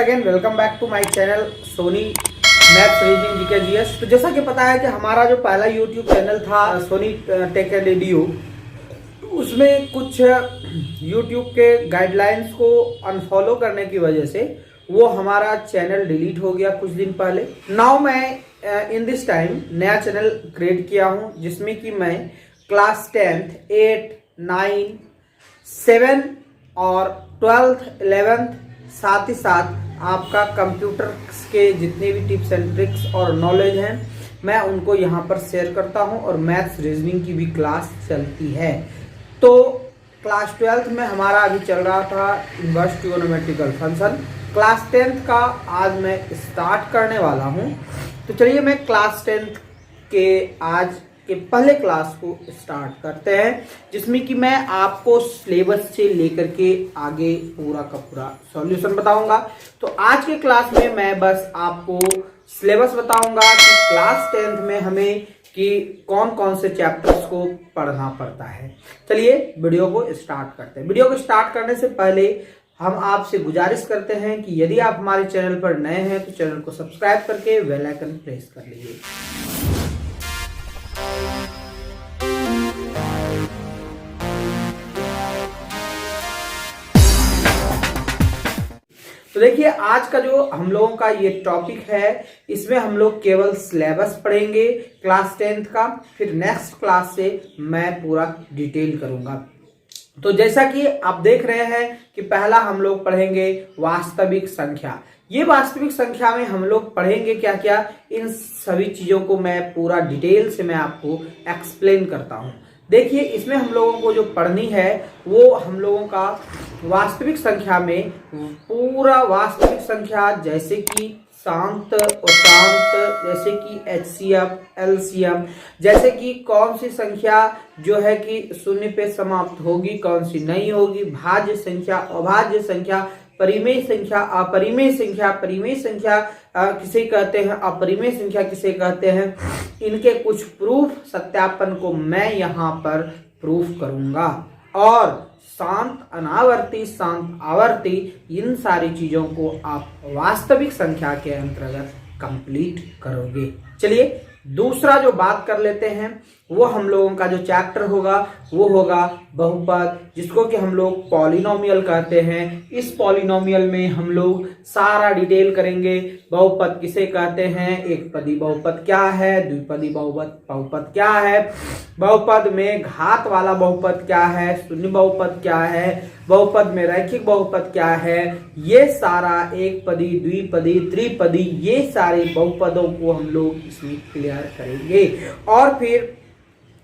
Again welcome back to my channel Soni maths reasoning GK GS. तो जैसा कि पता है कि हमारा जो पहला यूट्यूब चैनल था सोनी टेक एंड एडू, उसमें कुछ यूट्यूब के गाइडलाइंस को अनफॉलो करने की वजह से वो हमारा चैनल डिलीट हो गया कुछ दिन पहले। नाउ मैं इन दिस टाइम नया चैनल क्रिएट किया हूँ जिसमें कि मैं क्लास 10th, 8, 9, 7 और 12th, 11th साथ ही साथ आपका कंप्यूटर के जितने भी टिप्स एंड ट्रिक्स और नॉलेज हैं मैं उनको यहाँ पर शेयर करता हूँ और मैथ्स रीजनिंग की भी क्लास चलती है। तो क्लास 12th में हमारा अभी चल रहा था inverse trigonometrical function. Class 10th का आज मैं स्टार्ट करने वाला हूँ। तो चलिए मैं क्लास 10th के आज के पहले क्लास को स्टार्ट करते हैं, जिसमें कि मैं आपको सिलेबस से लेकर के आगे पूरा का पूरा सॉल्यूशन बताऊंगा। तो आज के क्लास में मैं बस आपको सिलेबस बताऊंगा कि क्लास 10th में हमें कि कौन कौन से चैप्टर्स को पढ़ना पड़ता है। चलिए वीडियो को स्टार्ट करते हैं। वीडियो को स्टार्ट करने से पहले हम आपसे गुजारिश करते हैं कि यदि आप हमारे चैनल पर नए हैं तो चैनल को सब्सक्राइब करके बेल आइकन प्रेस कर लीजिए। तो देखिए आज का जो हम लोगों का ये टॉपिक है इसमें हम लोग केवल सिलेबस पढ़ेंगे क्लास 10th का। फिर नेक्स्ट क्लास से मैं पूरा डिटेल करूंगा। तो जैसा कि आप देख रहे हैं कि पहला हम लोग पढ़ेंगे वास्तविक संख्या। ये वास्तविक संख्या में हम लोग पढ़ेंगे क्या क्या, इन सभी चीजों को मैं पूरा डिटेल से मैं आपको एक्सप्लेन करता हूं। देखिए इसमें हम लोगों को जो पढ़नी है वो हम लोगों का वास्तविक संख्या में पूरा वास्तविक संख्या जैसे कि शांत अशांत, जैसे कि एचसीएफ, एलसीएम, जैसे कि कौन सी संख्या जो है कि शून्य पे समाप्त होगी, कौन सी नहीं होगी, भाज्य संख्या, अभाज्य संख्या, परिमेय संख्या, अपरिमेय संख्या, परिमेय संख्या किसे कहते हैं, अपरिमेय संख्या किसे कहते हैं, इनके कुछ प्रूफ सत्यापन को मैं यहाँ पर प्रूफ करूंगा। और शांत अनावर्ती, शांत आवर्ती, इन सारी चीजों को आप वास्तविक संख्या के अंतर्गत कंप्लीट करोगे। चलिए दूसरा जो बात कर लेते हैं वो हम लोगों का जो चैप्टर होगा वो होगा बहुपद, जिसको कि हम लोग पॉलिनोमियल कहते हैं। इस पॉलिनोमियल में हम लोग सारा डिटेल करेंगे। बहुपद किसे कहते हैं, एक पदी बहुपद क्या है, द्विपदी बहुपद क्या है, बहुपद में घात वाला बहुपद क्या है, शून्य बहुपद क्या है, बहुपद में रैखिक बहुपद क्या है, ये सारा एक पदी, द्विपदी, त्रिपदी, ये सारे बहुपदों को हम लोग इसमें क्लियर करेंगे। और फिर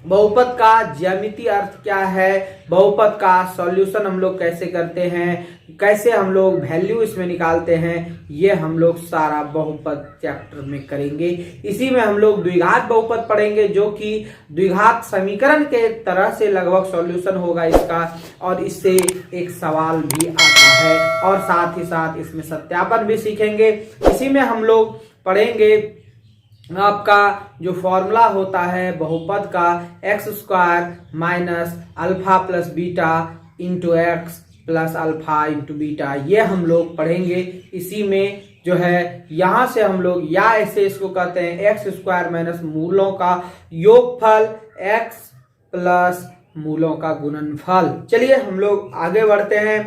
बहुपद का ज्यामितीय अर्थ क्या है, बहुपद का सॉल्यूशन हम लोग कैसे करते हैं, कैसे हम लोग वैल्यू इसमें निकालते हैं, ये हम लोग सारा बहुपद चैप्टर में करेंगे। इसी में हम लोग द्विघात बहुपद पढ़ेंगे जो कि द्विघात समीकरण के तरह से लगभग सॉल्यूशन होगा इसका, और इससे एक सवाल भी आता है, और साथ ही साथ इसमें सत्यापन भी सीखेंगे। इसी में हम लोग पढ़ेंगे आपका जो फॉर्मूला होता है बहुपद का, x square minus alpha plus beta into x plus alpha into beta, ये हम लोग पढ़ेंगे। इसी में जो है यहाँ से हम लोग या ऐसे इसको कहते हैं एक्स स्क्वायर माइनस मूलों का योगफल एक्स प्लस मूलों का गुणनफल। चलिए हम लोग आगे बढ़ते हैं।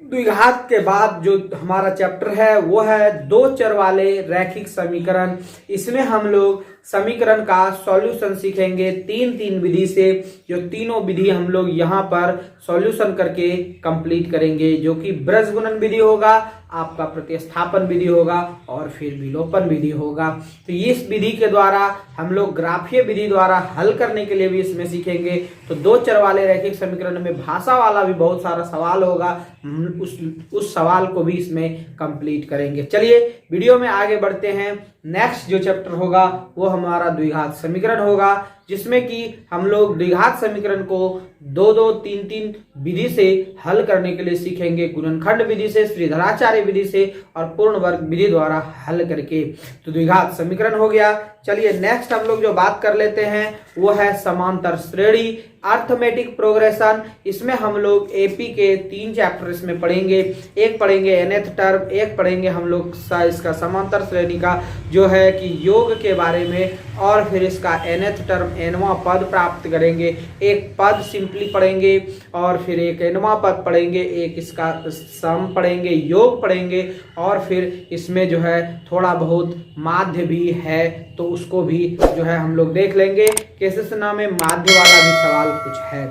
द्विघात के बाद जो हमारा चैप्टर है वो है दो चर वाले रैखिक समीकरण। इसमें हम लोग समीकरण का सॉल्यूशन सीखेंगे तीन विधि से, जो तीनों विधि हम लोग यहाँ पर सॉल्यूशन करके कंप्लीट करेंगे, जो कि ब्रजगुणन विधि होगा, आपका प्रतिस्थापन विधि होगा और फिर विलोपन विधि होगा। तो इस विधि के द्वारा हम लोग ग्राफीय विधि द्वारा हल करने के लिए भी इसमें सीखेंगे। तो दो चर वाले रैखिक समीकरण में भाषा वाला भी बहुत सारा सवाल होगा, उस सवाल को भी इसमें कंप्लीट करेंगे। चलिए वीडियो में आगे बढ़ते हैं। नेक्स्ट जो चैप्टर होगा वो हमारा द्विघात समीकरण होगा। जिसमें कि हम लोग द्विघात समीकरण को 2-2, 3-3 विधि से हल करने के लिए सीखेंगे, गुणनखंड विधि से, श्रीधराचार्य विधि से और पूर्ण वर्ग विधि द्वारा हल करके। तो द्विघात समीकरण हो गया। चलिए नेक्स्ट हम लोग जो बात कर लेते हैं वो है समांतर श्रेणी, अर्थमेटिक प्रोग्रेशन। इसमें हम लोग एपी के 3 चैप्टर इसमें पढ़ेंगे। एक पढ़ेंगे nth टर्म, एक पढ़ेंगे हम लोग इसका समांतर श्रेणी का जो है कि योग के बारे में, और फिर इसका nth टर्म nवां पद प्राप्त करेंगे। एक पद सिंपली पढ़ेंगे और फिर एक nवां पद पढ़ेंगे, एक इसका सम पढ़ेंगे, योग पढ़ेंगे, और फिर इसमें जो है थोड़ा बहुत माध्य भी है तो उसको भी जो है हम लोग देख लेंगे। केसेसना में माध्य वाला भी सवाल कुछ है।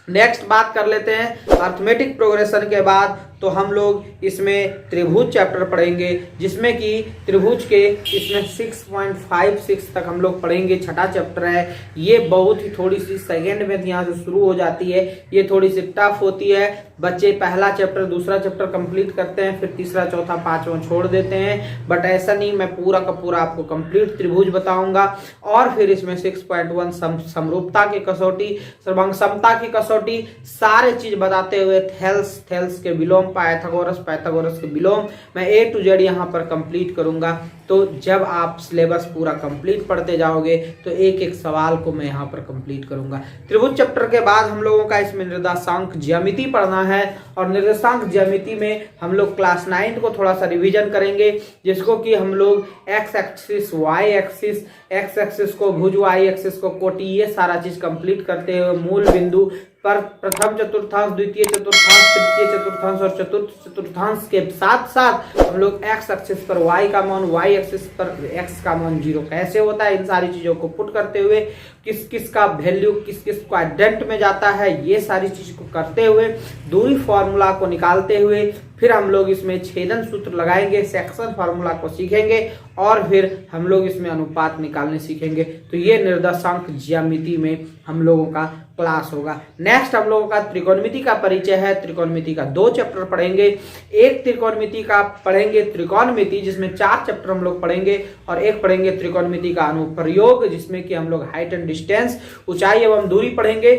नेक्स्ट बात कर लेते हैं अर्थमेटिक प्रोग्रेशन के बाद तो हम लोग इसमें त्रिभुज चैप्टर पढ़ेंगे, जिसमें कि त्रिभुज के इसमें 6.56 तक हम लोग पढ़ेंगे। छठा चैप्टर है ये, बहुत ही थोड़ी सी सेकेंड में यहाँ से शुरू हो जाती है, ये थोड़ी सी टफ होती है। बच्चे पहला चैप्टर दूसरा चैप्टर कंप्लीट करते हैं, फिर तीसरा चौथा पांचवा छोड़ देते हैं, बट ऐसा नहीं, मैं पूरा का पूरा आपको कंप्लीट त्रिभुज बताऊंगा। और फिर इसमें 6.1 समरूपता की कसौटी, सर्वांग समता की कसौटी, सारे चीज बताते हुए थेल्स के विलोम, पाइथागोरस के विलोम, मैं A to Z यहाँ पर कंप्लीट करूंगा। तो जब आप सिलेबस पूरा कंप्लीट पढ़ते जाओगे तो एक एक सवाल को मैं यहाँ पर कंप्लीट करूंगा। त्रिभुज चैप्टर के बाद हम लोगों का इसमें निर्देशांक ज्यामिति पढ़ना है, और निर्देशांक ज्यामिति में हम लोग क्लास 9 को थोड़ा सा रिवीजन करेंगे, जिसको कि हम लोग x axis, y axis, x axis को भुज, वाई एक्सिस को कोटि, ये सारा चीज कंप्लीट करते हुए मूल बिंदु पर प्रथम चतुर्थांश, द्वितीय चतुर्थांश, तृतीय चतुर्थांश और चतुर्थ चतुर्थांश के साथ साथ हम लोग एक्स एक्सिस पर y का मान, y एक्सिस पर x का मान 0 कैसे होता है, इन सारी चीजों को पुट करते हुए किस किस का वैल्यू किस किस क्वाड्रेंट में जाता है, ये सारी चीज को करते हुए, दूरी फॉर्मूला को निकालते हुए, फिर हम लोग इसमें छेदन सूत्र लगाएंगे, सेक्शन फार्मूला को सीखेंगे, और फिर हम लोग इसमें अनुपात निकालने सीखेंगे। तो ये निर्देशांक ज्यामिति में हम लोगों का क्लास होगा। नेक्स्ट हम लोगों का त्रिकोणमिति का परिचय है। त्रिकोणमिति का 2 चैप्टर पढ़ेंगे। एक त्रिकोणमिति का पढ़ेंगे त्रिकोणमिति, जिसमें 4 चैप्टर हम लोग पढ़ेंगे, और एक पढ़ेंगे त्रिकोणमिति का अनुप्रयोग, जिसमें कि हम लोग हाइट एंड डिस्टेंस, ऊंचाई एवं दूरी पढ़ेंगे।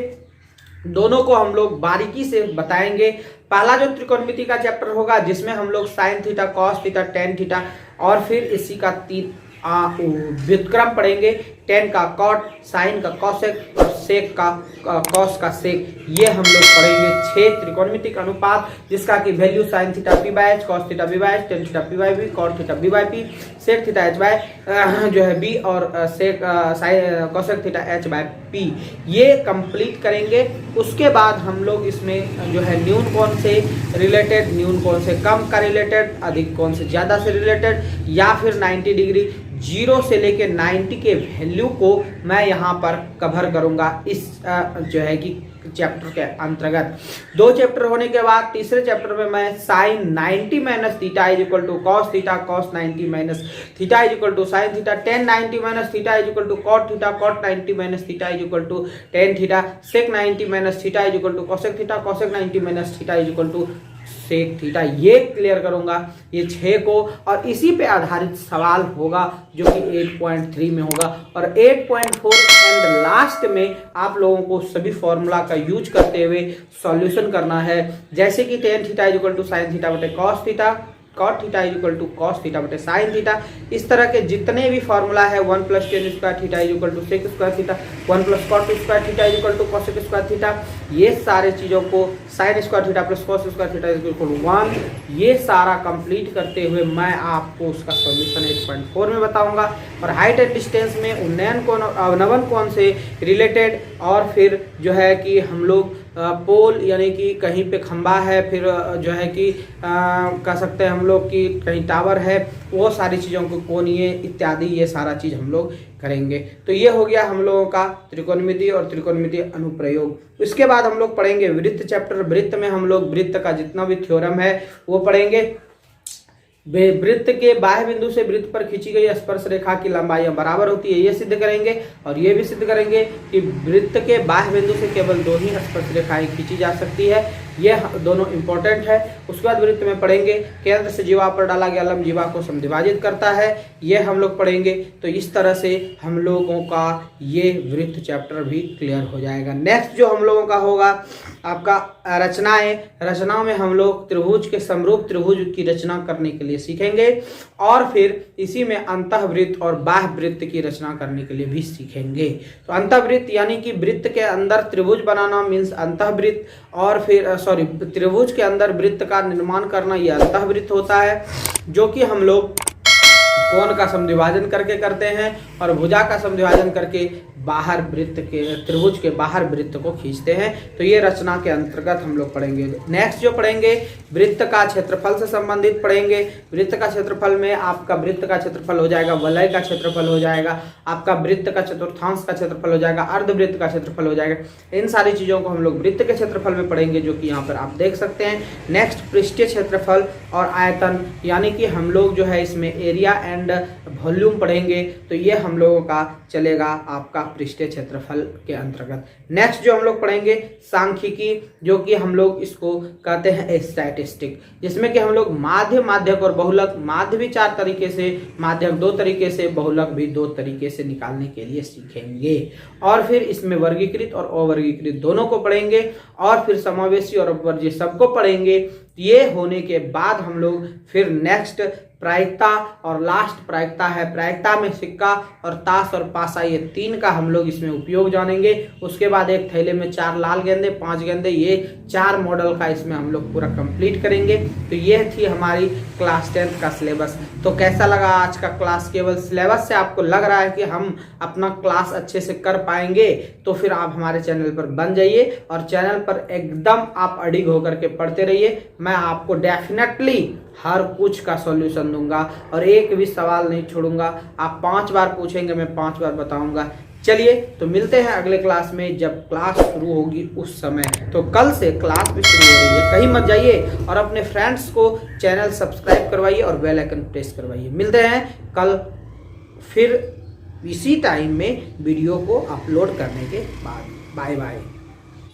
दोनों को हम लोग बारीकी से बताएंगे। पहला जो त्रिकोणमिति का चैप्टर होगा, जिसमें हम लोग sine theta, cos theta, tan theta, और फिर इसी का व्युत्क्रम पढ़ेंगे। टेन का कॉट, साइन का कॉसेक और सेक का कॉस का सेक, ये हम लोग पढ़ेंगे। 6 त्रिकोणमितिक अनुपात, जिसका की value sine theta P by H, cos theta B by H, tan theta P by B, cot theta B by P, sec theta H by जो है बी, और sec cosec theta H by P, ये complete करेंगे। उसके बाद हम लोग इसमें जो है न्यून कोण से रिलेटेड, न्यून कोण से कम का रिलेटेड, अधिक कोण से ज्यादा से रिलेटेड, या फिर 90 डिग्री, 0 से लेके 90 के वैल्यू को मैं यहाँ पर कवर करूंगा इस जो है कि चैप्टर के अंतर्गत। 2 चैप्टर होने के बाद तीसरे चैप्टर में मैं sine 90 minus theta is equal to cos theta, cos 90 minus theta is equal to sign theta, tan 90 minus theta is equal to cot theta, cot 90 minus theta is equal to tan theta, sec 90 minus theta is equal to cosec theta, cosec 90 minus theta is equal to sec theta. ये clear करूंगा ये 6 को, और इसी पे आधारित सवाल होगा जो कि 8.3 में होगा, और 8.4 एंड लास्ट में आप लोगों को सभी फॉर्मूला का यूज करते हुए सॉल्यूशन करना है। जैसे कि tan theta is equal to sign theta बटे cos theta, cot theta is equal to cos theta बटे साइन थीटा, इस तरह के जितने भी फॉर्मूला है 1 + tan square theta is equal to sec square theta, 1 + cot square theta is equal to cosec square theta, ये सारे चीजों को sin square theta plus cos square theta is equal to 1, ये सारा कंप्लीट करते हुए मैं आपको उसका सॉल्यूशन 8.4 में बताऊंगा। और हाइट एंड डिस्टेंस में उन्नयन कोण, अवनवन कोण से रिलेटेड, और फिर जो है कि हम लोग पोल यानी कि कहीं पे खंबा है, फिर जो है कि कह सकते हैं हम लोग कि कहीं टावर है, वो सारी चीज़ों को कोणीय इत्यादि, ये सारा चीज़ हम लोग करेंगे। तो ये हो गया हम लोगों का त्रिकोणमिति और त्रिकोणमिति अनुप्रयोग। इसके बाद हम लोग पढ़ेंगे वृत्त चैप्टर। वृत्त में हम लोग वृत्त का जितना भी थ्योरम है वो पढ़ेंगे। वृत्त के बाह्य बिंदु से वृत्त पर खींची गई स्पर्श रेखा की लंबाई बराबर होती है, ये सिद्ध करेंगे। और ये भी सिद्ध करेंगे कि वृत्त के बाह्य बिंदु से केवल 2 ही स्पर्श रेखाएं खींची जा सकती है, ये दोनों इंपॉर्टेंट है। उसके बाद वृत्त में पढ़ेंगे केंद्र से जीवा पर डाला गया लंब जीवा को समद्विभाजित करता है, ये हम लोग पढ़ेंगे। तो इस तरह से हम लोगों का ये वृत्त चैप्टर भी क्लियर हो जाएगा। नेक्स्ट जो हम लोगों का होगा आपका रचनाएं। रचनाओं में हम लोग त्रिभुज के समरूप त्रिभुज की रचना करने के लिए सीखेंगे और फिर इसी में अंतःवृत्त और बाह्य वृत्त की रचना करने के लिए भी सीखेंगे। तो अंतःवृत्त यानी कि वृत्त के अंदर त्रिभुज बनाना मीन्स अंतःवृत्त, और फिर त्रिभुज के अंदर वृत्त का निर्माण करना ये अंतःवृत्त होता है, जो कि हम लोग कोण का समद्विभाजन करके करते हैं और भुजा का समद्विभाजन करके बाहर वृत्त के त्रिभुज के बाहर वृत्त को खींचते हैं। तो ये रचना के अंतर्गत हम लोग पढ़ेंगे। नेक्स्ट जो पढ़ेंगे वृत्त का क्षेत्रफल से संबंधित पढ़ेंगे। वृत्त का क्षेत्रफल में आपका वृत्त का क्षेत्रफल हो जाएगा, वलय का क्षेत्रफल हो जाएगा, आपका वृत्त का चतुर्थांश का क्षेत्रफल हो जाएगा, अर्धवृत्त का क्षेत्रफल हो जाएगा। इन सारी चीजों को हम लोग वृत्त के क्षेत्रफल में पढ़ेंगे, जो कि यहाँ पर आप देख सकते हैं। नेक्स्ट पृष्ठीय क्षेत्रफल और आयतन, यानी कि हम लोग जो है इसमें एरिया एंड वॉल्यूम पढ़ेंगे। तो ये हम लोगों का चलेगा आपका पृष्ठीय क्षेत्रफल के अंतर्गत। नेक्स्ट जो हम लोग पढ़ेंगे सांख्यिकी, जो कि हम लोग इसको कहते हैं स्टैटिस्टिक, जिसमें कि हम लोग माध्य, माध्यक और बहुलक, माध्य भी 4 तरीके से, माध्यक 2 तरीके से, बहुलक भी 2 तरीके से निकालने के लिए सीखेंगे। और फिर इसमें वर्गीकृत और अवर्गीकृत दोनों को पढ़ेंगे और फिर समावेशी और अपवर्ज्य सबको पढ़ेंगे। ये होने के बाद हम लोग फिर नेक्स्ट प्रायिकता और लास्ट प्रायिकता है। प्रायिकता में सिक्का और ताश और पासा, ये 3 का हम लोग इसमें उपयोग जानेंगे। उसके बाद एक थैले में 4 लाल गेंदे, 5 गेंदे, ये 4 मॉडल का इसमें हम लोग पूरा कंप्लीट करेंगे। तो ये थी हमारी क्लास 10th का सिलेबस। तो कैसा लगा आज का क्लास? केवल सिलेबस से आपको लग रहा है कि हम अपना क्लास अच्छे से कर पाएंगे, तो फिर आप हमारे चैनल पर बन जाइए और चैनल पर एकदम आप अडिग होकर के पढ़ते रहिए। मैं आपको डेफिनेटली हर कुछ का सॉल्यूशन दूंगा और एक भी सवाल नहीं छोड़ूंगा। आप 5 बार पूछेंगे, मैं 5 बार बताऊंगा। चलिए तो मिलते हैं अगले क्लास में, जब क्लास शुरू होगी उस समय। तो कल से क्लास भी शुरू हो रही है, कहीं मत जाइए और अपने फ्रेंड्स को चैनल सब्सक्राइब करवाइए और बेल आइकन प्रेस करवाइए। मिलते हैं कल फिर इसी टाइम में वीडियो को अपलोड करने के बाद। Bye bye.